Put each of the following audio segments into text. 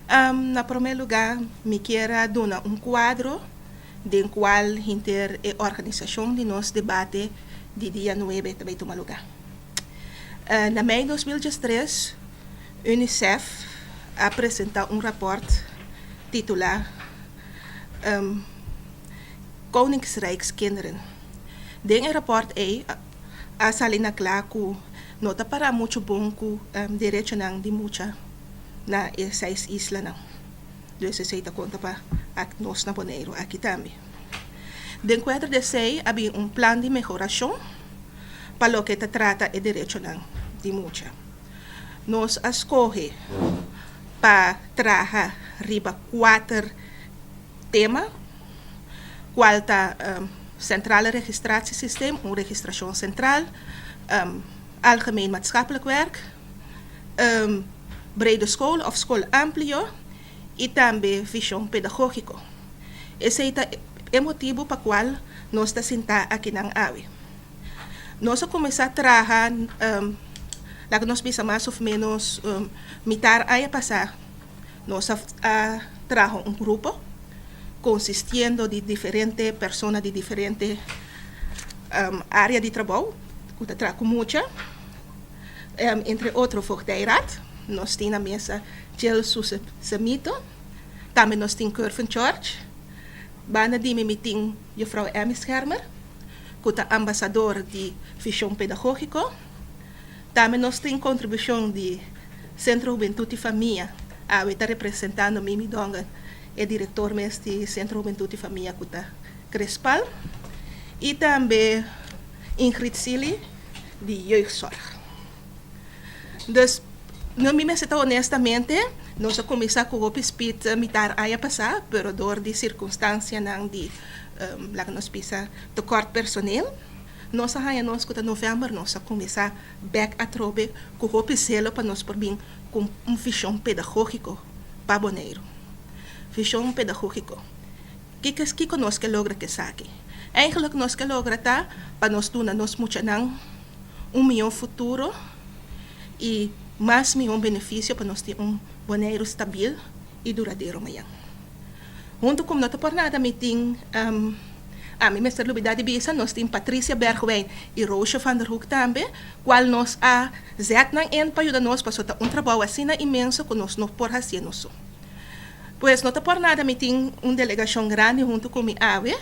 Na primeiro lugar, me quero dar quadro do qual inter a organização de nosso debate de dia 9 também toma lugar. Na mei de 2013, UNICEF apresentou rapport titular Koningsrijkskinderen. Ding rapport a salina klaar ku nota para muito bom ku direito nang di mucha na seis isla nang. Dus se ta conta pa at nos na Bonaire aqui também. De encontro de sei havia plan de mejoração para lo que te trata e direito nang di mucha. Nos escolhe para trabalhar riba 4 tema qual ta centrale registratiesysteem, registratie centraal, algemeen maatschappelijk werk, brede school of school amplio e também visão pedagógico. Esse é o motivo para qual nós estamos sentados aqui na AWE. Nós começamos a trabalhar, lá que nós pensamos mais ou menos, mitar a passar, nós trabalhamos grupo, consistiendo de diferentes personas de diferentes áreas de trabalho, que trabalham com muita, entre outros, Voogdijraad, nós temos na mesa Chelsea Semito, também nós temos Curven George, bana de meeting juffrouw Emmy Schermer, que é ambassador de visão pedagógico, também nós temos contribuição de Centro Juventude e Família, a está representando Mimi Donga, é diretor do Centro Juventude e Família Kuta Crespal e também Ingrid Silly de Jeugdzorg. Dus, não me meseta honestamente, nós começamos com o speed mitar a passar, pero door die circunstância não de lá que nós pisa tekort personeel, nós nós que novembro nós começar back a trobe com o selo para nós por bem com visão pedagógico para Bonaire. Visão pedagógico. Que nós que logra que saque? Eigenlijk nós que logra tá para nós tuna nós mucha nang melhor futuro e mais melhor benefício para nós ter Bonaire stabil e duradouro amanhã. Junto com nós por nada meeting a minha mestra Lubidade Bisa, nós temos Patrícia Bergwijn e Roosje van der Hoek também, qual nós a zet nang en para ajudar nós para soltar trabalho assim imenso que nós não por fazer nosso. Pues não está por nada, me tem delegação grande junto com a AWE.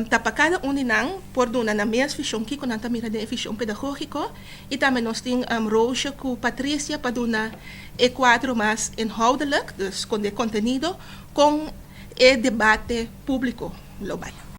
Tá para cada de nós, por dona na mesma visão que nós também de visão pedagógica. E também nós temos Roosje com Patrícia para dona e quadro mais inhoudelijk, dus com o conteúdo, com o debate público global.